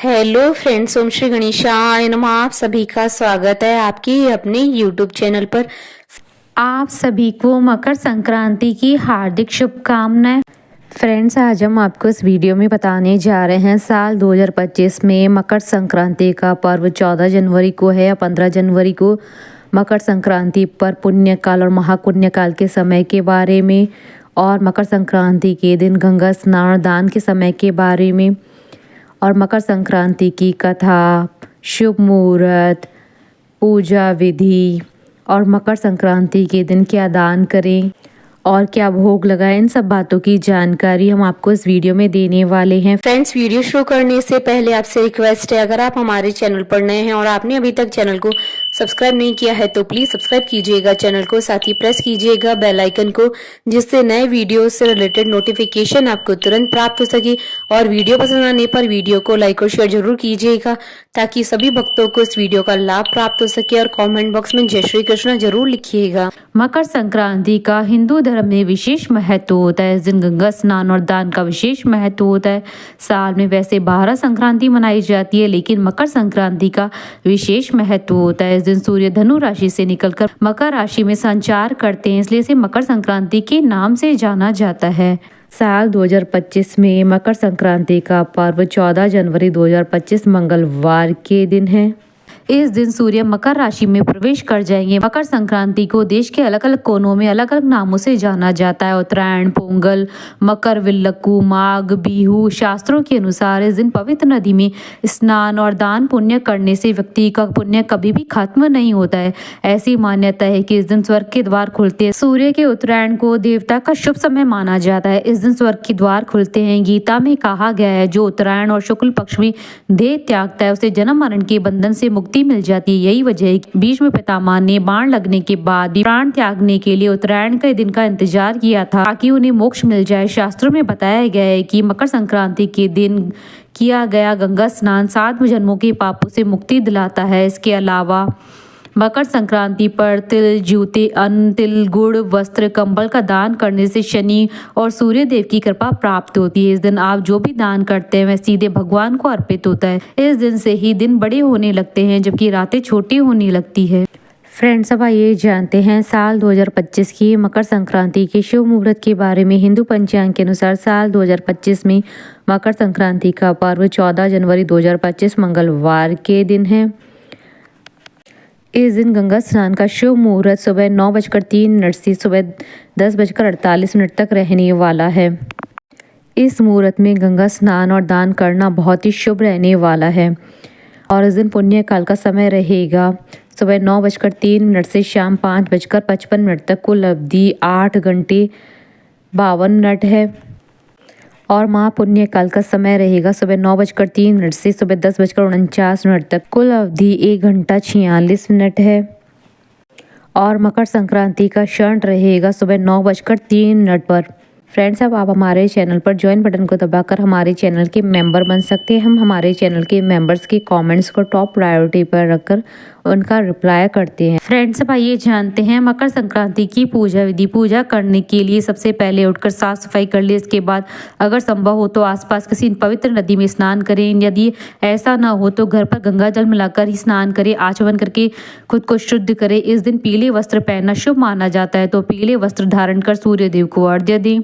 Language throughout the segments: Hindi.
हेलो फ्रेंड्स, ओम श्री गणेशाय नमः। आप सभी का स्वागत है आपकी अपने यूट्यूब चैनल पर। आप सभी को मकर संक्रांति की हार्दिक शुभकामनाएं। फ्रेंड्स, आज हम आपको इस वीडियो में बताने जा रहे हैं साल 2025 में मकर संक्रांति का पर्व 14 जनवरी को है या 15 जनवरी को मकर संक्रांति पर पुण्यकाल और महापुण्यकाल के समय के बारे में, और मकर संक्रांति के दिन गंगा स्नान और दान के समय के बारे में, और मकर संक्रांति की कथा, शुभ मुहूर्त, पूजा विधि और मकर संक्रांति के दिन क्या दान करें और क्या भोग लगाएं, इन सब बातों की जानकारी हम आपको इस वीडियो में देने वाले हैं। फ्रेंड्स, वीडियो शुरू करने से पहले आपसे रिक्वेस्ट है, अगर आप हमारे चैनल पर नए हैं और आपने अभी तक चैनल को सब्सक्राइब नहीं किया है तो प्लीज सब्सक्राइब कीजिएगा चैनल को, साथ ही प्रेस कीजिएगा बेल आइकन को, जिससे नए वीडियो से रिलेटेड नोटिफिकेशन आपको तुरंत प्राप्त हो सके। और वीडियो पसंद आने पर वीडियो को लाइक और शेयर जरूर कीजिएगा ताकि सभी भक्तों को इस वीडियो का लाभ प्राप्त हो सके। और कॉमेंट बॉक्स में जय श्री कृष्ण जरूर लिखिएगा। मकर संक्रांति का हिंदू धर्म में विशेष महत्व होता है। इस दिन गंगा स्नान और दान का विशेष महत्व होता है। साल में वैसे 12 संक्रांति मनाई जाती है, लेकिन मकर संक्रांति का विशेष महत्व होता है। इस दिन सूर्य धनु राशि से निकलकर मकर राशि में संचार करते हैं, इसलिए इसे मकर संक्रांति के नाम से जाना जाता है। साल 2025 में मकर संक्रांति का पर्व 14 जनवरी 2025 मंगलवार के दिन है। इस दिन सूर्य मकर राशि में प्रवेश कर जाएंगे। मकर संक्रांति को देश के अलग अलग कोनों में अलग अलग नामों से जाना जाता है। उत्तरायण, पोंगल, मकर विल्लक्कू, माघ, बिहू। शास्त्रों के अनुसार इस दिन पवित्र नदी में स्नान और दान पुण्य करने से व्यक्ति का पुण्य कभी भी खत्म नहीं होता है। ऐसी मान्यता है कि इस दिन स्वर्ग के द्वार खुलते हैं। सूर्य के उत्तरायण को देवता का शुभ समय माना जाता है। इस दिन स्वर्ग के द्वार खुलते हैं। गीता में कहा गया है, जो उत्तरायण और शुक्ल पक्ष में देह त्यागता है उसे जन्म मरण के बंधन से मुक्ति मिल जाती है। यही वजह है कि भीष्म पितामह ने बाण लगने के बाद भी प्राण त्यागने के लिए उत्तरायण के दिन का इंतजार किया था, ताकि उन्हें मोक्ष मिल जाए। शास्त्रों में बताया गया है कि मकर संक्रांति के दिन किया गया गंगा स्नान 7 जन्मों के पापों से मुक्ति दिलाता है। इसके अलावा मकर संक्रांति पर तिल, जूते, अन्न, तिल, गुड़, वस्त्र, कंबल का दान करने से शनि और सूर्य देव की कृपा प्राप्त होती है। इस दिन आप जो भी दान करते हैं वह सीधे भगवान को अर्पित होता है। इस दिन से ही दिन बड़े होने लगते हैं, जबकि रातें छोटी होने लगती है। फ्रेंड्स, अब आइए जानते हैं साल 2025 की मकर संक्रांति के शुभ मुहूर्त के बारे में। हिंदू पंचांग के अनुसार साल 2025 में मकर संक्रांति का पर्व 14 जनवरी 2025 मंगलवार के दिन है। इस दिन गंगा स्नान का शुभ मुहूर्त सुबह 9:03 से सुबह 10:48 तक रहने वाला है। इस मुहूर्त में गंगा स्नान और दान करना बहुत ही शुभ रहने वाला है। और इस दिन पुण्यकाल का समय रहेगा सुबह 9:03 से शाम 5:55 तक। कुल अवधि 8 घंटे 52 मिनट है। और महापुण्यकाल का समय रहेगा सुबह 9:03 से सुबह 10:49 तक। कुल अवधि 1 घंटा 46 मिनट है। और मकर संक्रांति का क्षण रहेगा सुबह 9:03 पर। फ्रेंड्स, अब आप हमारे चैनल पर ज्वाइन बटन को दबाकर हमारे चैनल के मेंबर बन सकते हैं। हम हमारे चैनल के मेंबर्स के कमेंट्स को टॉप प्रायोरिटी पर रखकर उनका रिप्लाई करते हैं। फ्रेंड्स, अब आइए जानते हैं मकर संक्रांति की पूजा विधि। पूजा करने के लिए सबसे पहले उठकर साफ सफाई कर ले। इसके बाद अगर संभव हो तो आसपास किसी पवित्र नदी में स्नान करें। यदि ऐसा ना हो तो घर पर गंगा जल मिलाकर ही स्नान करें। आचमन करके खुद को शुद्ध करें। इस दिन पीले वस्त्र पहनना शुभ माना जाता है, तो पीले वस्त्र धारण कर सूर्य देव को अर्घ्य दें।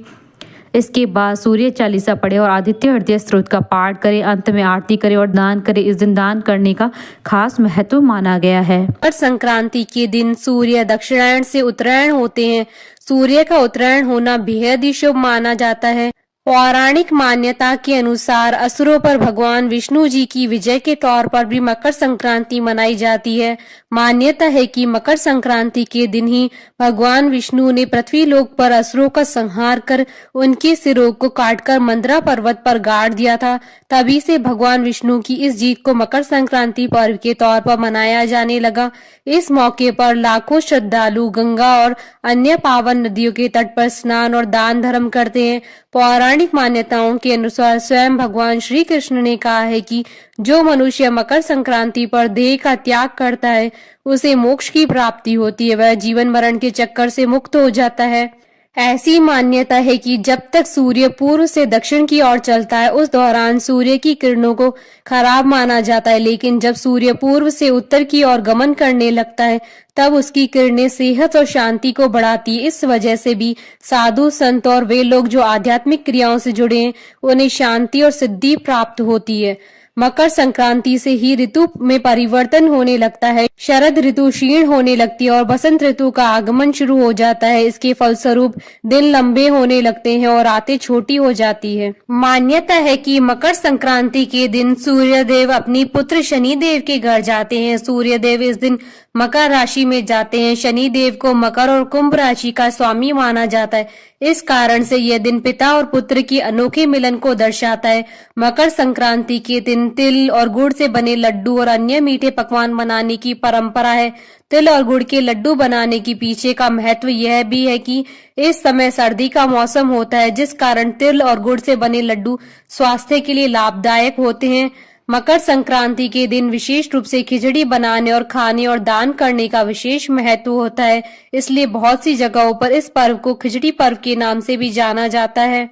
इसके बाद सूर्य चालीसा पढ़े और आदित्य हृदय स्तोत्र का पाठ करें। अंत में आरती करें और दान करें। इस दिन दान करने का खास महत्व माना गया है। मकर संक्रांति के दिन सूर्य दक्षिणायन से उत्तरायण होते हैं। सूर्य का उत्तरायण होना बेहद ही शुभ माना जाता है। पौराणिक मान्यता के अनुसार असुरों पर भगवान विष्णु जी की विजय के तौर पर भी मकर संक्रांति मनाई जाती है। मान्यता है कि मकर संक्रांति के दिन ही भगवान विष्णु ने पृथ्वी लोक पर असुरों का संहार कर उनके सिरों को काटकर मंदरा पर्वत पर गाड़ दिया था। तभी से भगवान विष्णु की इस जीत को मकर संक्रांति पर्व के तौर पर मनाया जाने लगा। इस मौके पर लाखों श्रद्धालु गंगा और अन्य पावन नदियों के तट पर स्नान और दान धर्म करते हैं। पौराणिक मान्यताओं के अनुसार स्वयं भगवान श्री कृष्ण ने कहा है कि जो मनुष्य मकर संक्रांति पर देह का त्याग करता है उसे मोक्ष की प्राप्ति होती है, वह जीवन मरण के चक्कर से मुक्त हो जाता है। ऐसी मान्यता है कि जब तक सूर्य पूर्व से दक्षिण की ओर चलता है उस दौरान सूर्य की किरणों को खराब माना जाता है, लेकिन जब सूर्य पूर्व से उत्तर की ओर गमन करने लगता है तब उसकी किरणें सेहत और शांति को बढ़ाती है। इस वजह से भी साधु संत और वे लोग जो आध्यात्मिक क्रियाओं से जुड़े हैं उन्हें शांति और सिद्धि प्राप्त होती है। मकर संक्रांति से ही ऋतु में परिवर्तन होने लगता है, शरद ऋतु क्षीण होने लगती है और बसंत ऋतु का आगमन शुरू हो जाता है। इसके फलस्वरूप दिन लंबे होने लगते हैं और रातें छोटी हो जाती है। मान्यता है कि मकर संक्रांति के दिन सूर्यदेव अपनी पुत्र शनिदेव के घर जाते हैं। सूर्यदेव इस दिन मकर राशि में जाते हैं। शनिदेव को मकर और कुंभ राशि का स्वामी माना जाता है। इस कारण से यह दिन पिता और पुत्र की अनोखे मिलन को दर्शाता है। मकर संक्रांति के दिन तिल और गुड़ से बने लड्डू और अन्य मीठे पकवान बनाने की परंपरा है। तिल और गुड़ के लड्डू बनाने के पीछे का महत्व यह भी है कि इस समय सर्दी का मौसम होता है, जिस कारण तिल और गुड़ से बने लड्डू स्वास्थ्य के लिए लाभदायक होते हैं। मकर संक्रांति के दिन विशेष रूप से खिचड़ी बनाने और खाने और दान करने का विशेष महत्व होता है, इसलिए बहुत सी जगहों पर इस पर्व को खिचड़ी पर्व के नाम से भी जाना जाता है।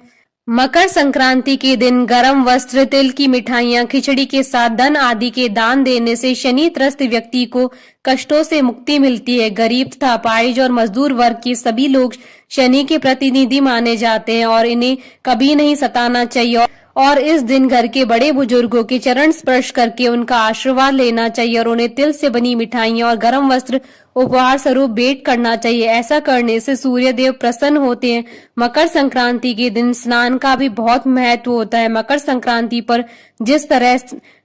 मकर संक्रांति के दिन गर्म वस्त्र, तिल की मिठाइयां, खिचड़ी के साथ धन आदि के दान देने से शनि त्रस्त व्यक्ति को कष्टों से मुक्ति मिलती है। गरीब तथा अपाहिज और मजदूर वर्ग के सभी लोग शनि के प्रतिनिधि माने जाते हैं और इन्हें कभी नहीं सताना चाहिए और इस दिन घर के बड़े बुजुर्गों के चरण स्पर्श करके उनका आशीर्वाद लेना चाहिए और उन्हें तिल से बनी मिठाइयां और गर्म वस्त्र उपहार स्वरूप भेंट करना चाहिए। ऐसा करने से सूर्य देव प्रसन्न होते हैं। मकर संक्रांति के दिन स्नान का भी बहुत महत्व होता है। मकर संक्रांति पर जिस तरह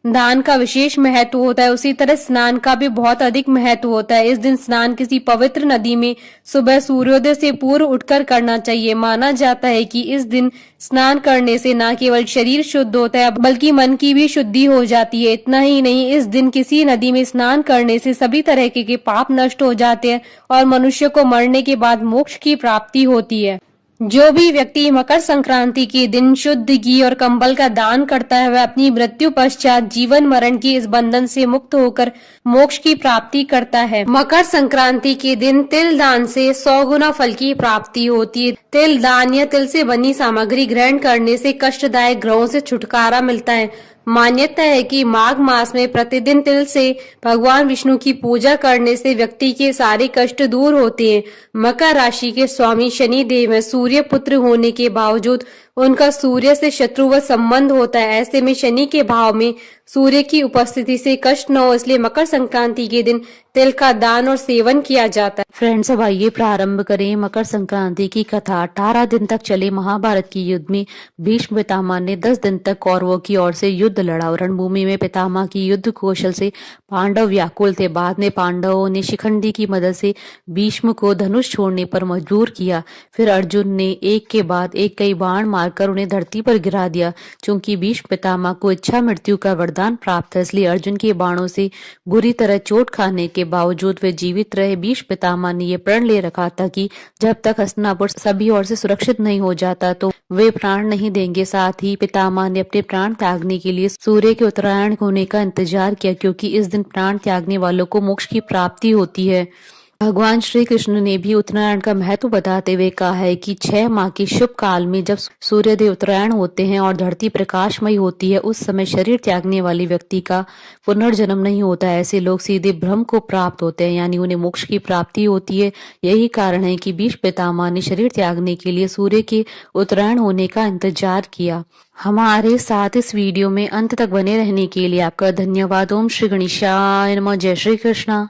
दान का विशेष महत्व होता है उसी तरह स्नान का भी बहुत अधिक महत्व होता है। इस दिन स्नान किसी पवित्र नदी में सुबह सूर्योदय से पूर्व उठकर करना चाहिए। माना जाता है कि इस दिन स्नान करने से न केवल शरीर शुद्ध होता है बल्कि मन की भी शुद्धि हो जाती है। इतना ही नहीं, इस दिन किसी नदी में स्नान करने से सभी तरह के पाप नष्ट हो जाते हैं और मनुष्य को मरने के बाद मोक्ष की प्राप्ति होती है। जो भी व्यक्ति मकर संक्रांति के दिन शुद्ध घी और कंबल का दान करता है वह अपनी मृत्यु पश्चात जीवन मरण के इस बंधन से मुक्त होकर मोक्ष की प्राप्ति करता है। मकर संक्रांति के दिन तिल दान से 100 गुना फल की प्राप्ति होती है। तिल दान या तिल से बनी सामग्री ग्रहण करने से कष्टदायक ग्रहों से छुटकारा मिलता है। मान्यता है कि माघ मास में प्रतिदिन तिल से भगवान विष्णु की पूजा करने से व्यक्ति के सारे कष्ट दूर होते हैं। मकर राशि के स्वामी शनि देव हैं। सूर्य पुत्र होने के बावजूद उनका सूर्य से शत्रुवत संबंध होता है। ऐसे में शनि के भाव में सूर्य की उपस्थिति से कष्ट न हो, इसलिए मकर संक्रांति के दिन तिल का दान और सेवन किया जाता है। फ्रेंड्स, अब आइए प्रारंभ करें मकर संक्रांति की कथा। 18 दिन तक चले महाभारत के युद्ध में भीष्म पितामह ने 10 दिन तक कौरवों की ओर से युद्ध लड़ा। रणभूमि में पितामह की युद्ध कौशल से पांडव व्याकुल थे। बाद में पांडवों ने शिखंडी की मदद से भीष्म को धनुष छोड़ने पर मजबूर किया। फिर अर्जुन ने एक के बाद एक कई बाण मारकर उन्हें धरती पर गिरा दिया। चूंकि भीष्म पितामह को इच्छा मृत्यु का वरदान प्राप्त था, इसलिए अर्जुन के बाणों से बुरी तरह चोट खाने के बावजूद वे जीवित रहे। भीष्म पितामह ने यह प्रण ले रखा था कि जब तक हस्तिनापुर सभी ओर से सुरक्षित नहीं हो जाता तो वे प्राण नहीं देंगे। साथ ही पितामह ने अपने प्राण त्यागने के लिए सूर्य के उत्तरायण होने का इंतजार किया, क्योंकि इस दिन प्राण त्यागने वालों को मोक्ष की प्राप्ति होती है। भगवान श्री कृष्ण ने भी उत्तरायण का महत्व बताते हुए कहा है कि 6 माह के शुभ काल में जब सूर्यदेव उत्तरायण होते हैं और धरती प्रकाशमयी होती है, उस समय शरीर त्यागने वाले व्यक्ति का पुनर्जन्म नहीं होता है। ऐसे लोग सीधे ब्रह्म को प्राप्त होते हैं, यानी उन्हें मोक्ष की प्राप्ति होती है। यही कारण है कि भीष्म पितामह ने शरीर त्यागने के लिए सूर्य के उत्तरायण होने का इंतजार किया। हमारे साथ इस वीडियो में अंत तक बने रहने के लिए आपका धन्यवाद। ओम श्री गणेशाय नमः। जय श्री कृष्णा।